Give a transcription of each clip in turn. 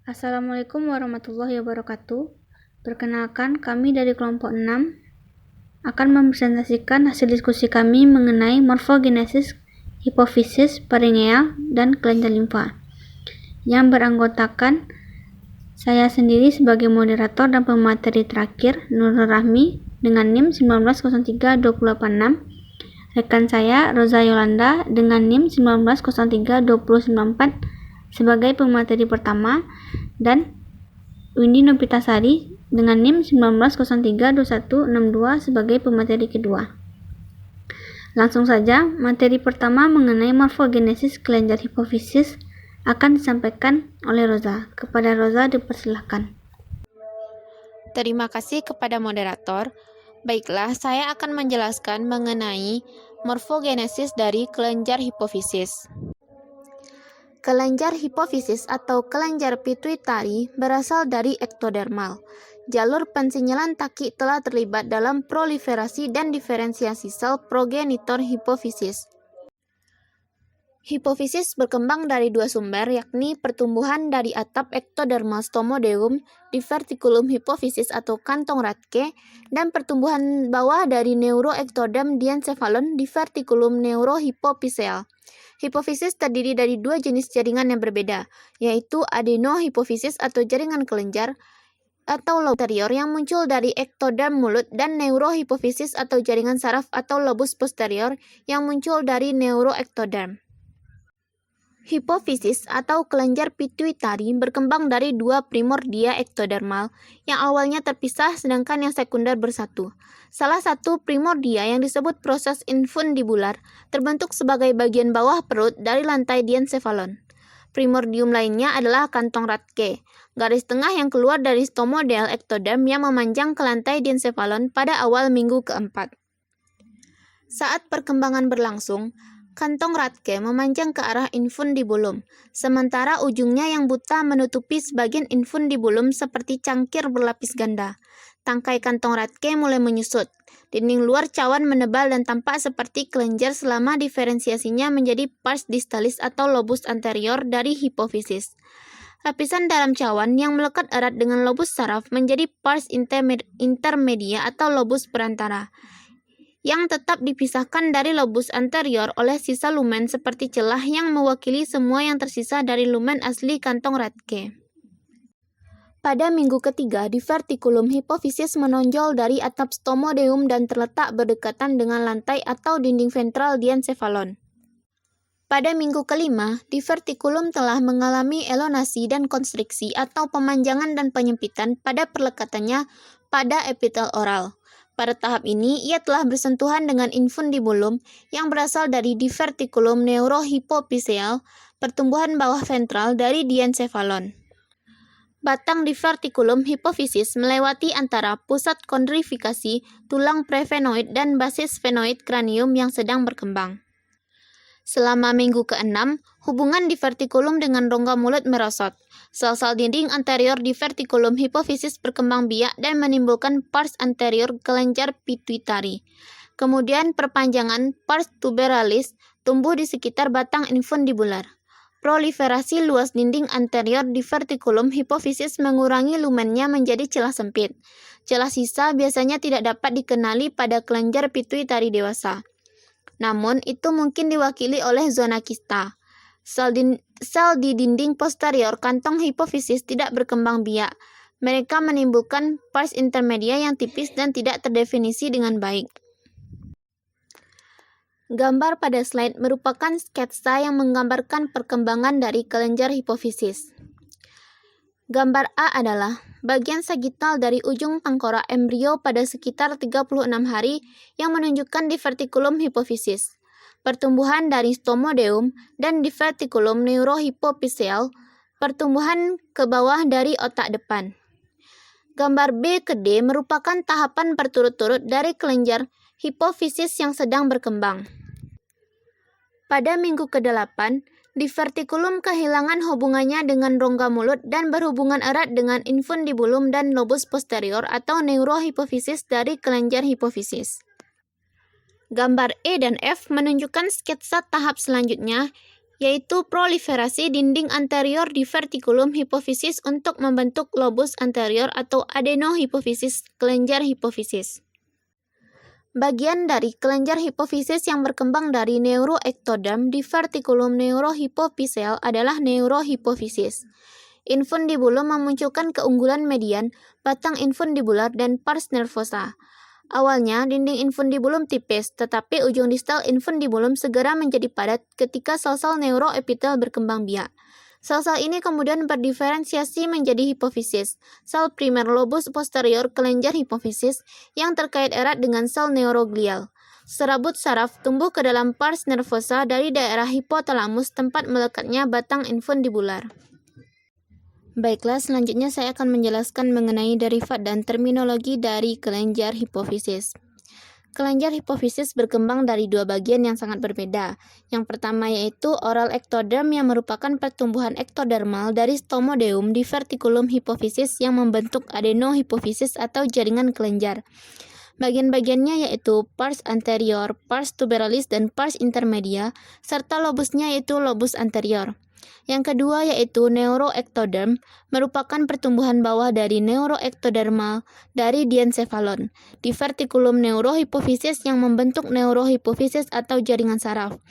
Assalamualaikum warahmatullahi wabarakatuh. Perkenalkan, kami dari kelompok 6 akan mempresentasikan hasil diskusi kami mengenai morfogenesis hipofisis, perineal, dan kelenjar limfa yang beranggotakan saya sendiri sebagai moderator dan pemateri terakhir, Nurul Rahmi, dengan NIM 1903286, rekan saya Roza Yolanda dengan NIM 1903294 sebagai pemateri pertama, dan Windy Nopitasari dengan NIM 1903262 sebagai pemateri kedua. Langsung saja, materi pertama mengenai morfogenesis kelenjar hipofisis akan disampaikan oleh Roza. Kepada Roza dipersilahkan. Terima kasih kepada moderator. Baiklah, saya akan menjelaskan mengenai morfogenesis dari kelenjar hipofisis. Kelenjar hipofisis atau kelenjar pituitari berasal dari ektodermal. Jalur pensinyalan taki telah terlibat dalam proliferasi dan diferensiasi sel progenitor hipofisis. Hipofisis berkembang dari dua sumber, yakni pertumbuhan dari atap ektodermal stomodeum, diverticulum hipofisis atau kantong Rathke, dan pertumbuhan bawah dari neuroectoderm diencephalon, diverticulum neurohipofiseal. Hipofisis terdiri dari dua jenis jaringan yang berbeda, yaitu adenohipofisis atau jaringan kelenjar atau lobe anterior yang muncul dari ektoderm mulut, dan neurohipofisis atau jaringan saraf atau lobus posterior yang muncul dari neuroektoderm. Hipofisis atau kelenjar pituitari berkembang dari dua primordia ektodermal yang awalnya terpisah sedangkan yang sekunder bersatu. Salah satu primordia yang disebut proses infundibular terbentuk sebagai bagian bawah perut dari lantai diencephalon. Primordium lainnya adalah kantong Rathke, garis tengah yang keluar dari stomodel ektoderm yang memanjang ke lantai diencephalon pada awal minggu keempat. Saat perkembangan berlangsung, kantong Rathke memanjang ke arah infundibulum, sementara ujungnya yang buta menutupi sebagian infundibulum seperti cangkir berlapis ganda. Tangkai kantong Rathke mulai menyusut. Dinding luar cawan menebal dan tampak seperti kelenjar selama diferensiasinya menjadi pars distalis atau lobus anterior dari hipofisis. Lapisan dalam cawan yang melekat erat dengan lobus saraf menjadi pars intermedia atau lobus perantara, yang tetap dipisahkan dari lobus anterior oleh sisa lumen seperti celah yang mewakili semua yang tersisa dari lumen asli kantong Rathke. Pada minggu ketiga, diverticulum hipofisis menonjol dari atap stomodeum dan terletak berdekatan dengan lantai atau dinding ventral diencephalon. Pada minggu kelima, diverticulum telah mengalami elonasi dan konstriksi atau pemanjangan dan penyempitan pada perlekatannya pada epitel oral. Pada tahap ini, ia telah bersentuhan dengan infundibulum yang berasal dari diverticulum neurohipofiseal, pertumbuhan bawah ventral dari diencephalon. Batang diverticulum hipofisis melewati antara pusat kondrifikasi, tulang prefenoid, dan basis fenoid kranium yang sedang berkembang. Selama minggu ke-6, hubungan diverticulum dengan rongga mulut merosot. Sel-sel dinding anterior diverticulum hipofisis berkembang biak dan menimbulkan pars anterior kelenjar pituitari. Kemudian perpanjangan pars tuberalis tumbuh di sekitar batang infundibular. Proliferasi luas dinding anterior diverticulum hipofisis mengurangi lumennya menjadi celah sempit. Celah sisa biasanya tidak dapat dikenali pada kelenjar pituitari dewasa. Namun, itu mungkin diwakili oleh zona kista. Sel di dinding posterior kantong hipofisis tidak berkembang biak. Mereka menimbulkan pars intermedia yang tipis dan tidak terdefinisi dengan baik. Gambar pada slide merupakan sketsa yang menggambarkan perkembangan dari kelenjar hipofisis. Gambar A adalah bagian sagital dari ujung tengkorak embrio pada sekitar 36 hari yang menunjukkan diverticulum hipofisis, pertumbuhan dari stomodeum, dan diverticulum neurohipofiseal, pertumbuhan ke bawah dari otak depan. Gambar B ke D merupakan tahapan berturut-turut dari kelenjar hipofisis yang sedang berkembang. Pada minggu ke-8, diverticulum kehilangan hubungannya dengan rongga mulut dan berhubungan erat dengan infundibulum dan lobus posterior atau neurohipofisis dari kelenjar hipofisis. Gambar E dan F menunjukkan sketsa tahap selanjutnya yaitu proliferasi dinding anterior diverticulum hipofisis untuk membentuk lobus anterior atau adenohipofisis kelenjar hipofisis. Bagian dari kelenjar hipofisis yang berkembang dari neuroectoderm diverticulum neurohipofisial adalah neurohipofisis. Infundibulum memunculkan keunggulan median, batang infundibular, dan pars nervosa. Awalnya, dinding infundibulum tipis, tetapi ujung distal infundibulum segera menjadi padat ketika sel-sel neuroepitel berkembang biak. Sel-sel ini kemudian berdiferensiasi menjadi hipofisis, sel primer lobus posterior kelenjar hipofisis yang terkait erat dengan sel neuroglial. Serabut saraf tumbuh ke dalam pars nervosa dari daerah hipotalamus tempat melekatnya batang infundibular. Baiklah, selanjutnya saya akan menjelaskan mengenai derivat dan terminologi dari kelenjar hipofisis. Kelenjar hipofisis berkembang dari dua bagian yang sangat berbeda. Yang pertama yaitu oral ectoderm yang merupakan pertumbuhan ektodermal dari stomodeum diverticulum hipofisis yang membentuk adenohipofisis atau jaringan kelenjar. Bagian-bagiannya yaitu pars anterior, pars tuberalis, dan pars intermedia, serta lobusnya yaitu lobus anterior. Yang kedua yaitu neuroectoderm, merupakan pertumbuhan bawah dari neuroectodermal dari diencephalon, diverticulum neurohipofisis yang membentuk neurohipofisis atau jaringan saraf.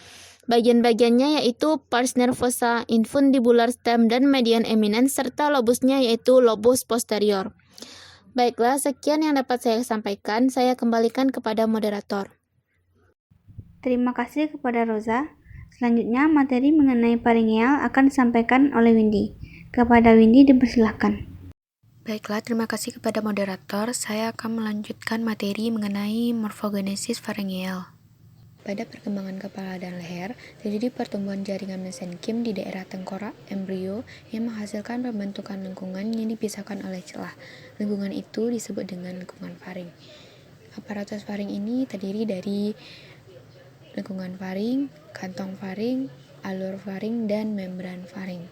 Bagian-bagiannya yaitu pars nervosa, infundibular stem, dan median eminens, serta lobusnya yaitu lobus posterior. Baiklah, sekian yang dapat saya sampaikan. Saya kembalikan kepada moderator. Terima kasih kepada Rosa. Selanjutnya, materi mengenai paringeal akan disampaikan oleh Windy. Kepada Windy dipersilahkan. Baiklah, terima kasih kepada moderator. Saya akan melanjutkan materi mengenai morfogenesis faringeal. Pada perkembangan kepala dan leher, terjadi pertumbuhan jaringan mesenkim di daerah tengkorak embrio yang menghasilkan pembentukan lengkungan yang dipisahkan oleh celah. Lengkungan itu disebut dengan lengkungan faring. Aparatus faring ini terdiri dari lengkungan faring, kantong faring, alur faring, dan membran faring.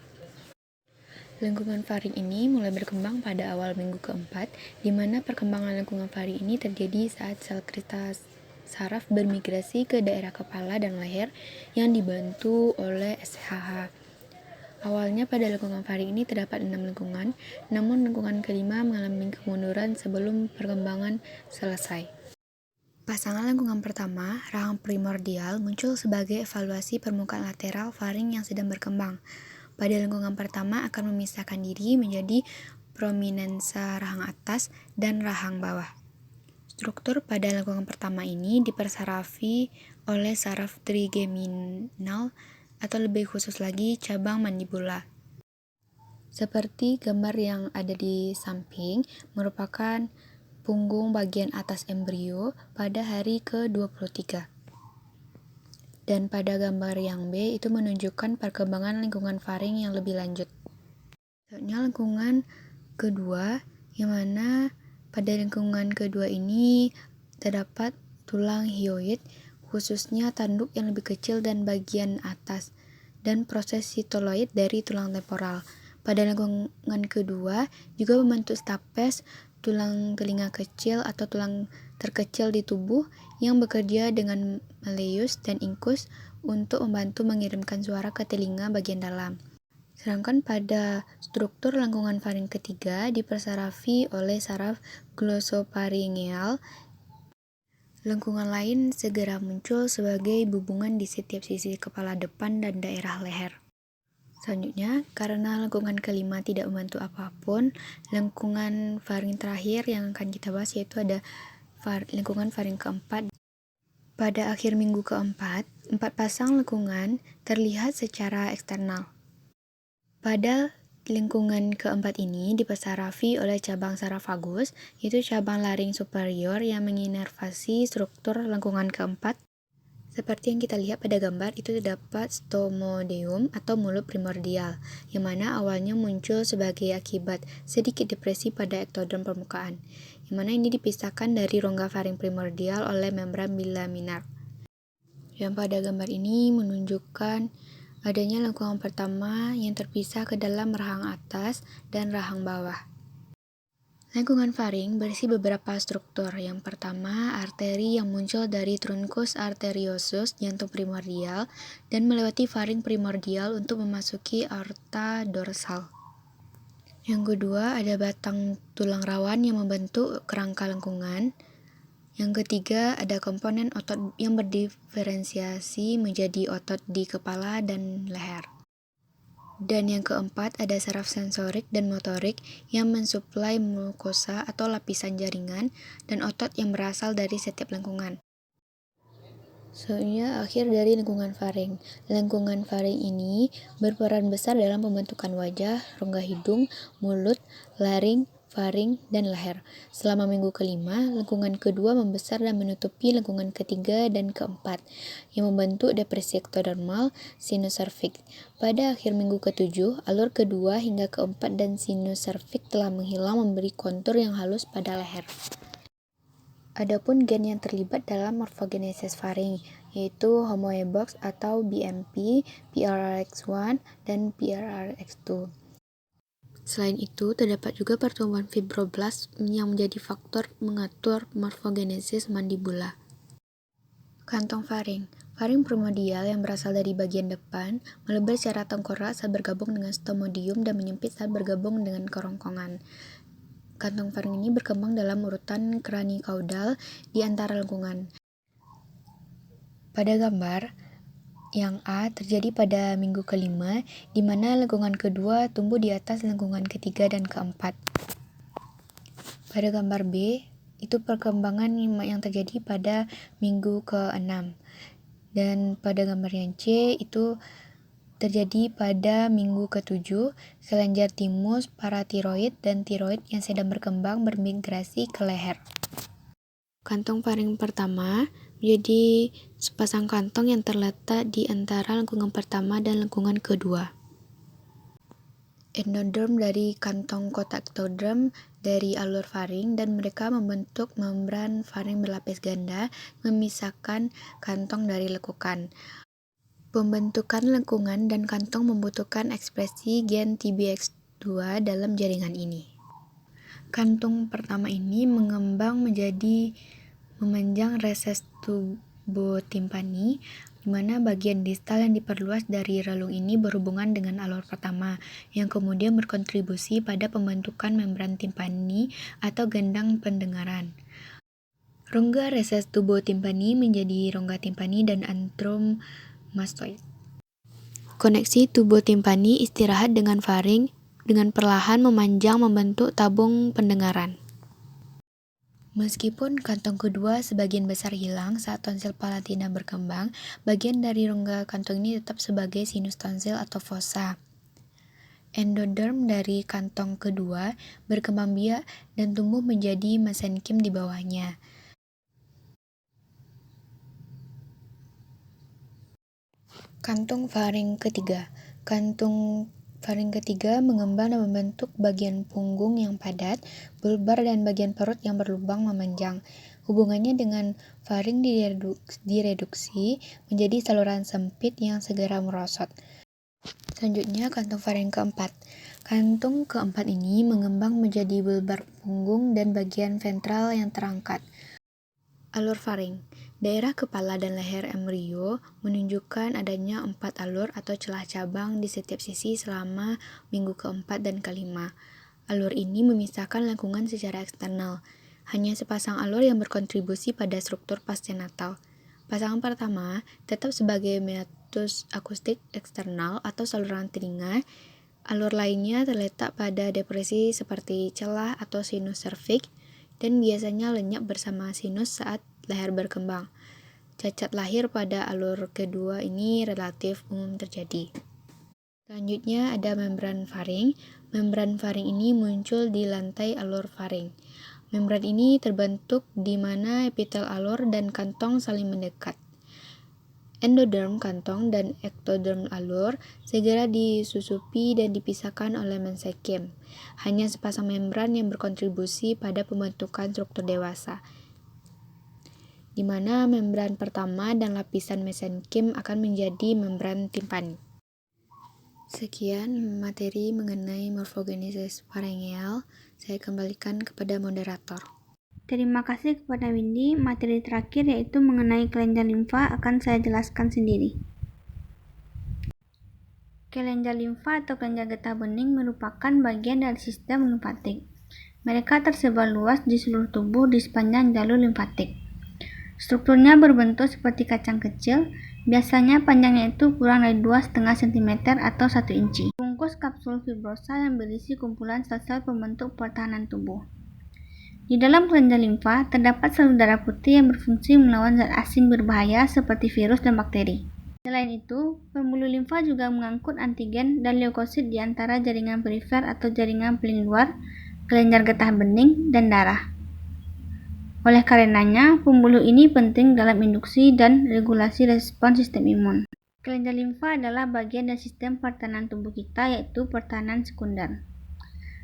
Lengkungan faring ini mulai berkembang pada awal minggu keempat, di mana perkembangan lengkungan faring ini terjadi saat sel kristal saraf bermigrasi ke daerah kepala dan leher yang dibantu oleh SHH. Awalnya pada lengkungan faring ini terdapat 6 lengkungan, namun lengkungan kelima mengalami kemunduran sebelum perkembangan selesai. Pasangan lengkungan pertama, rahang primordial, muncul sebagai evaluasi permukaan lateral faring yang sedang berkembang. Pada lengkungan pertama akan memisahkan diri menjadi prominensa rahang atas dan rahang bawah. Struktur pada lengkungan pertama ini dipersarafi oleh saraf trigeminal atau lebih khusus lagi cabang mandibula. Seperti gambar yang ada di samping, merupakan punggung bagian atas embrio pada hari ke-23. Dan pada gambar yang B itu menunjukkan perkembangan lengkungan faring yang lebih lanjut. Selanjutnya lengkungan kedua, yang mana pada lengkungan kedua ini terdapat tulang hyoid, khususnya tanduk yang lebih kecil dan bagian atas, dan proses sitoloid dari tulang temporal. Pada lengkungan kedua juga membentuk stapes, tulang telinga kecil atau tulang terkecil di tubuh yang bekerja dengan malleus dan incus untuk membantu mengirimkan suara ke telinga bagian dalam. Sedangkan pada struktur lengkungan faring ketiga dipersarafi oleh saraf glosopharyngeal. Lengkungan lain segera muncul sebagai bubungan di setiap sisi kepala depan dan daerah leher. Selanjutnya, karena lengkungan kelima tidak membantu apapun, lengkungan faring terakhir yang akan kita bahas yaitu ada lengkungan faring keempat. Pada akhir minggu keempat, 4 pasang lengkungan terlihat secara eksternal. Pada lengkungan keempat ini dipersarafi oleh cabang saraf vagus, yaitu cabang laring superior yang menginervasi struktur lengkungan keempat. Seperti yang kita lihat pada gambar, itu terdapat stomodeum atau mulut primordial, yang mana awalnya muncul sebagai akibat sedikit depresi pada ektoderm permukaan, yang mana ini dipisahkan dari rongga faring primordial oleh membran bilaminar. Yang pada gambar ini menunjukkan adanya lengkungan pertama yang terpisah ke dalam rahang atas dan rahang bawah. Lengkungan faring berisi beberapa struktur. Yang pertama, arteri yang muncul dari truncus arteriosus, jantung primordial, dan melewati faring primordial untuk memasuki aorta dorsal. Yang kedua, ada batang tulang rawan yang membentuk kerangka lengkungan. Yang ketiga, ada komponen otot yang berdiferensiasi menjadi otot di kepala dan leher. Dan yang keempat, ada saraf sensorik dan motorik yang mensuplai mukosa atau lapisan jaringan dan otot yang berasal dari setiap lengkungan. Selanjutnya, akhir dari lengkungan faring. Lengkungan faring ini berperan besar dalam pembentukan wajah, rongga hidung, mulut, laring, faring, dan leher. Selama minggu kelima, lengkungan kedua membesar dan menutupi lengkungan ketiga dan keempat, yang membentuk depresi ektodermal, sinus cervix. Pada akhir minggu ketujuh, alur kedua hingga keempat dan sinus cervix telah menghilang, memberi kontur yang halus pada leher. Adapun gen yang terlibat dalam morfogenesis faring, yaitu homoebox atau BMP, PRRX1, dan PRRX2. Selain itu, terdapat juga pertumbuhan fibroblast yang menjadi faktor mengatur morfogenesis mandibula. Kantong faring. Faring primordial yang berasal dari bagian depan melebar secara tengkorak saat bergabung dengan stomodium dan menyempit saat bergabung dengan kerongkongan. Kantong faring ini berkembang dalam urutan kraniokaudal di antara lengkungan. Pada gambar yang A terjadi pada minggu kelima, di mana lengkungan kedua tumbuh di atas lengkungan ketiga dan keempat. Pada gambar B, itu perkembangan yang terjadi pada minggu ke-6. Dan pada gambar yang C, itu terjadi pada minggu ke-7, kelenjar timus, paratiroid, dan tiroid yang sedang berkembang bermigrasi ke leher. Kantong faring pertama menjadi sepasang kantong yang terletak di antara lengkungan pertama dan lengkungan kedua. Endoderm dari kantong kotak ektoderm dari alur faring, dan mereka membentuk membran faring berlapis ganda memisahkan kantong dari lekukan. Pembentukan lengkungan dan kantong membutuhkan ekspresi gen TBX2 dalam jaringan ini. Kantung pertama ini mengembang menjadi memanjang reses tubotimpani, di mana bagian distal yang diperluas dari relung ini berhubungan dengan alur pertama, yang kemudian berkontribusi pada pembentukan membran timpani atau gendang pendengaran. Rongga reses tubotimpani menjadi rongga timpani dan antrum mastoid. Koneksi tubotimpani istirahat dengan faring dengan perlahan memanjang membentuk tabung pendengaran. Meskipun kantong kedua sebagian besar hilang saat tonsil palatina berkembang, bagian dari rongga kantong ini tetap sebagai sinus tonsil atau fossa. Endoderm dari kantong kedua berkembang biak dan tumbuh menjadi mesenkim di bawahnya. Kantung faring ketiga. Kantung faring ketiga mengembang dan membentuk bagian punggung yang padat, bulbar, dan bagian perut yang berlubang memanjang. Hubungannya dengan faring direduksi menjadi saluran sempit yang segera merosot. Selanjutnya, kantung faring keempat. Kantung keempat ini mengembang menjadi bulbar punggung dan bagian ventral yang terangkat. Alur faring. Daerah kepala dan leher embrio menunjukkan adanya 4 alur atau celah cabang di setiap sisi selama minggu keempat dan kelima. Alur ini memisahkan lengkungan secara eksternal. Hanya sepasang alur yang berkontribusi pada struktur pascenatal. Pasangan pertama tetap sebagai meatus akustik eksternal atau saluran telinga. Alur lainnya terletak pada depresi seperti celah atau sinus cervix, dan biasanya lenyap bersama sinus saat leher berkembang. Cacat lahir pada alur kedua ini relatif umum terjadi. Selanjutnya ada membran faring. Membran faring ini muncul di lantai alur faring. Membran ini terbentuk di mana epitel alur dan kantong saling mendekat. Endoderm kantong dan ektoderm alur segera disusupi dan dipisahkan oleh mesenkim. Hanya sepasang membran yang berkontribusi pada pembentukan struktur dewasa, di mana membran pertama dan lapisan mesenkim akan menjadi membran timpani. Sekian materi mengenai morfogenesis farengeal. Saya kembalikan kepada moderator. Terima kasih kepada Windy. Materi terakhir yaitu mengenai kelenjar limfa akan saya jelaskan sendiri. Kelenjar limfa atau kelenjar getah bening merupakan bagian dari sistem limfatik. Mereka tersebar luas di seluruh tubuh di sepanjang jalur limfatik. Strukturnya berbentuk seperti kacang kecil, biasanya panjangnya itu kurang dari 2,5 cm atau 1 inci. Bungkus kapsul fibrosa yang berisi kumpulan sel-sel pembentuk pertahanan tubuh. Di dalam kelenjar limfa terdapat sel darah putih yang berfungsi melawan zat asing berbahaya seperti virus dan bakteri. Selain itu, pembuluh limfa juga mengangkut antigen dan leukosit di antara jaringan perifer atau jaringan paling luar, kelenjar getah bening, dan darah. Oleh karenanya, pembuluh ini penting dalam induksi dan regulasi respons sistem imun. Kelenjar limfa adalah bagian dari sistem pertahanan tubuh kita, yaitu pertahanan sekunder.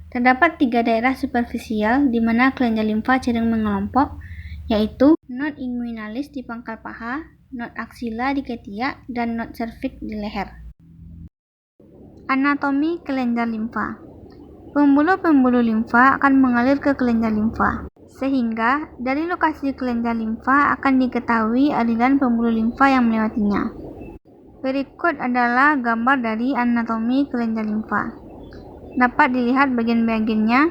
Terdapat 3 daerah superfisial di mana kelenjar limfa cenderung mengelompok, yaitu node inguinalis di pangkal paha, node aksila di ketiak, dan node cervix di leher. Anatomi kelenjar limfa. Pembuluh-pembuluh limfa akan mengalir ke kelenjar limfa, sehingga dari lokasi kelenjar limfa akan diketahui aliran pembuluh limfa yang melewatinya. Berikut adalah gambar dari anatomi kelenjar limfa. Dapat dilihat bagian-bagiannya,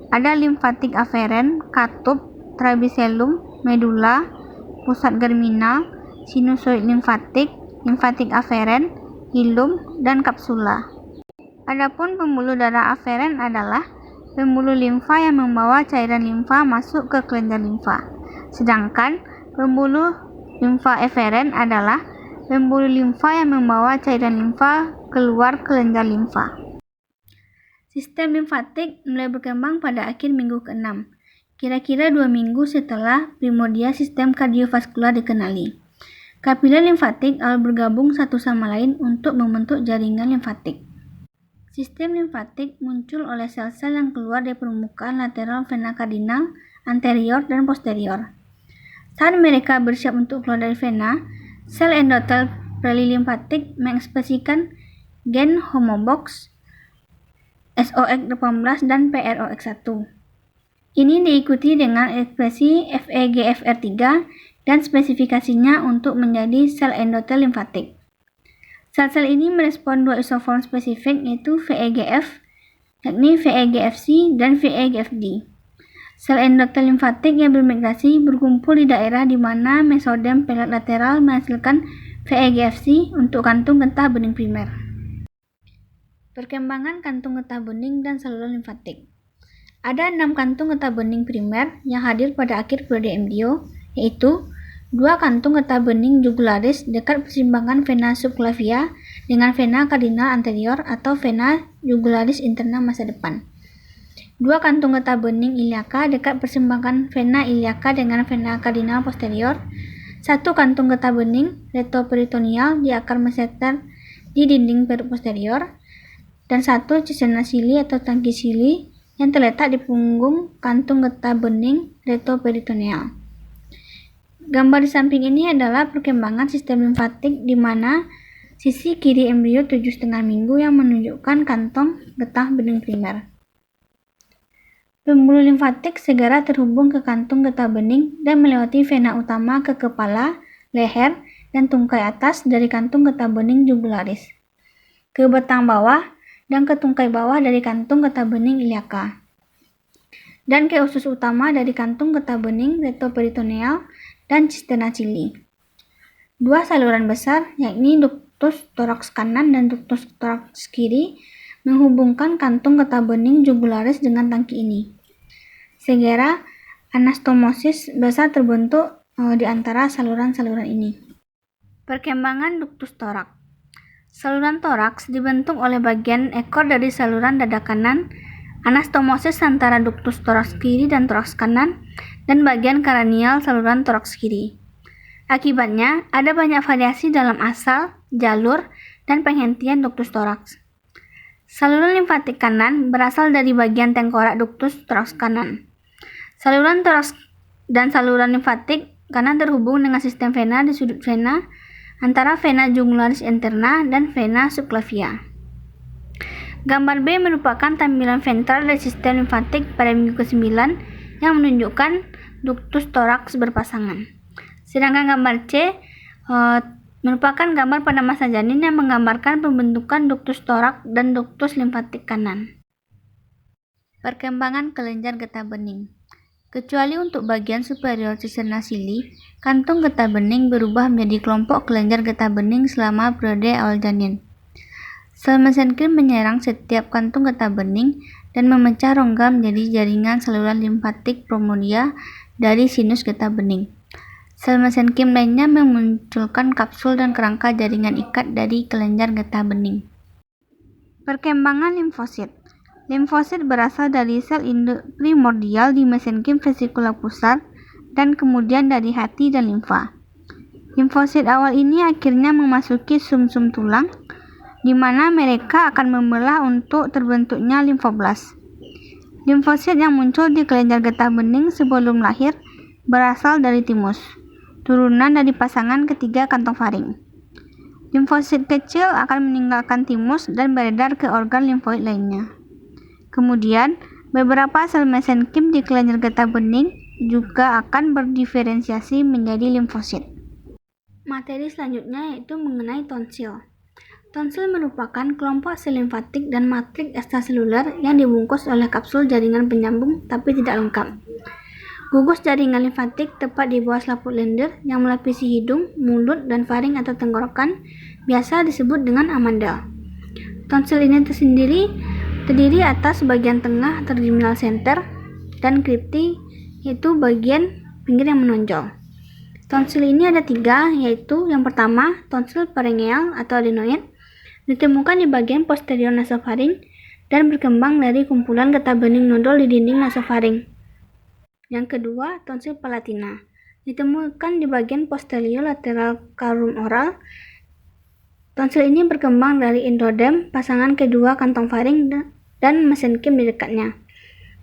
ada limfatik aferen, katup, trabecellum, medula, pusat germinal, sinusoid limfatik, limfatik aferen, hilum, dan kapsula. Adapun pembuluh darah aferen adalah pembuluh limfa yang membawa cairan limfa masuk ke kelenjar limfa. Sedangkan pembuluh limfa eferen adalah pembuluh limfa yang membawa cairan limfa keluar kelenjar limfa. Sistem limfatik mulai berkembang pada akhir minggu ke-6, kira-kira 2 minggu setelah primordia sistem kardiovaskular dikenali. Kapiler limfatik lalu bergabung satu sama lain untuk membentuk jaringan limfatik. Sistem limfatik muncul oleh sel-sel yang keluar dari permukaan lateral vena kardinal, anterior, dan posterior. Saat mereka bersiap untuk keluar dari vena, sel endotel prelilimfatik mengekspresikan gen homobox, SOX18 dan PROX1. Ini diikuti dengan ekspresi FEGFR3 dan spesifikasinya untuk menjadi sel endotel limfatik. Sel-sel ini merespon 2 isoform spesifik yaitu VEGF, yakni VEGFC dan VEGFD. Sel endotel limfatik yang bermigrasi berkumpul di daerah di mana mesodem pelat lateral menghasilkan VEGFC untuk kantung getah bening primer. Perkembangan kantung getah bening dan saluran limfatik. Ada 6 kantung getah bening primer yang hadir pada akhir periode embrio, yaitu 2 kantung getah bening jugularis dekat persimpangan vena subclavia dengan vena kardinal anterior atau vena jugularis interna masa depan. 2 kantung getah bening iliaka dekat persimpangan vena iliaka dengan vena kardinal posterior. 1 kantung getah bening retroperitoneal di akar meseter di dinding perut posterior. Dan 1 cisena cili atau tangki cili yang terletak di punggung kantung getah bening retroperitoneal. Gambar di samping ini adalah perkembangan sistem limfatik di mana sisi kiri embrio 7,5 minggu yang menunjukkan kantong getah bening primer. Pembuluh limfatik segera terhubung ke kantung getah bening dan melewati vena utama ke kepala, leher, dan tungkai atas dari kantung getah bening jugularis, ke batang bawah dan ke tungkai bawah dari kantung getah bening iliaka, dan ke usus utama dari kantung getah bening retroperitoneal dan cisterna cili. 2 saluran besar, yakni ductus thorax kanan dan ductus thorax kiri, menghubungkan kantung getah bening jugularis dengan tangki ini. Segera anastomosis besar terbentuk di antara saluran-saluran ini. Perkembangan ductus thorax. Saluran toraks dibentuk oleh bagian ekor dari saluran dada kanan, anastomosis antara ductus thorax kiri dan thorax kanan, dan bagian kranial saluran toraks kiri. Akibatnya, ada banyak variasi dalam asal, jalur, dan penghentian ductus thorax. Saluran limfatik kanan berasal dari bagian tengkorak ductus thorax kanan. Saluran toraks dan saluran limfatik kanan terhubung dengan sistem vena di sudut vena antara vena jugularis interna dan vena subclavia. Gambar B merupakan tampilan ventral dari sistem limfatik pada minggu ke-9 yang menunjukkan ductus thorax berpasangan. Sedangkan gambar C merupakan gambar pada masa janin yang menggambarkan pembentukan ductus thorax dan ductus limfatik kanan. Perkembangan kelenjar getah bening. Kecuali untuk bagian superior cisterna cili, kantung getah bening berubah menjadi kelompok kelenjar getah bening selama periode awal janin. Sel mesenkim menyerang setiap kantung getah bening dan memecah rongga menjadi jaringan saluran limfatik primordia dari sinus getah bening. Sel mesenkim lainnya memunculkan kapsul dan kerangka jaringan ikat dari kelenjar getah bening. Perkembangan limfosit. Limfosit berasal dari sel induk primordial di mesenkim vesikular pusat dan kemudian dari hati dan limfa. Limfosit awal ini akhirnya memasuki sumsum tulang, di mana mereka akan membelah untuk terbentuknya limfoblas. Limfosit yang muncul di kelenjar getah bening sebelum lahir berasal dari timus, turunan dari pasangan ketiga kantong faring. Limfosit kecil akan meninggalkan timus dan beredar ke organ limfoid lainnya. Kemudian, beberapa sel mesenkim di kelenjar getah bening juga akan berdiferensiasi menjadi limfosit. Materi selanjutnya yaitu mengenai tonsil. Tonsil merupakan kelompok sel limfatik dan matrik ekstraseluler yang dibungkus oleh kapsul jaringan penyambung tapi tidak lengkap. Gugus jaringan limfatik tepat di bawah selaput lendir yang melapisi hidung, mulut, dan faring atau tenggorokan biasa disebut dengan amandel. Tonsil ini terdiri atas bagian tengah terminal center dan kripti, yaitu bagian pinggir yang menonjol. Tonsil ini ada 3, yaitu yang pertama tonsil pharyngeal atau adenoid, ditemukan di bagian posterior nasofaring dan berkembang dari kumpulan getah bening nodul di dinding nasofaring. Yang kedua, tonsil palatina, ditemukan di bagian posterior lateral carum oral. Tonsil ini berkembang dari endodem pasangan kedua kantong faring dan mesenkim di dekatnya.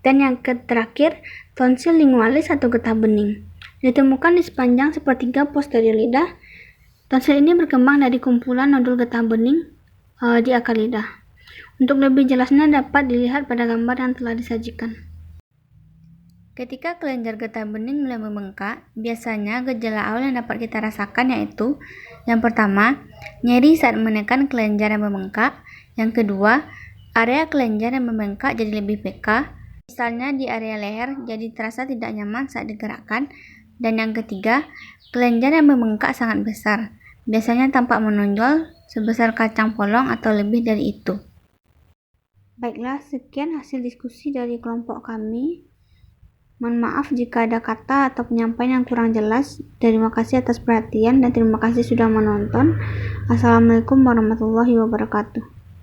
Dan yang terakhir, tonsil lingualis atau getah bening, ditemukan di sepanjang sepertiga posterior lidah. Tonsil ini berkembang dari kumpulan nodul getah bening di akar lidah. Untuk lebih jelasnya dapat dilihat pada gambar yang telah disajikan. Ketika kelenjar getah bening mulai membengkak, biasanya gejala awal yang dapat kita rasakan yaitu yang pertama, nyeri saat menekan kelenjar yang membengkak. Yang kedua, area kelenjar yang membengkak jadi lebih peka, misalnya di area leher jadi terasa tidak nyaman saat digerakkan. Dan yang ketiga, kelenjar yang membengkak sangat besar, biasanya tampak menonjol sebesar kacang polong atau lebih dari itu. Baiklah, sekian hasil diskusi dari kelompok kami. Mohon maaf jika ada kata atau penyampaian yang kurang jelas. Terima kasih atas perhatian dan terima kasih sudah menonton. Assalamualaikum warahmatullahi wabarakatuh.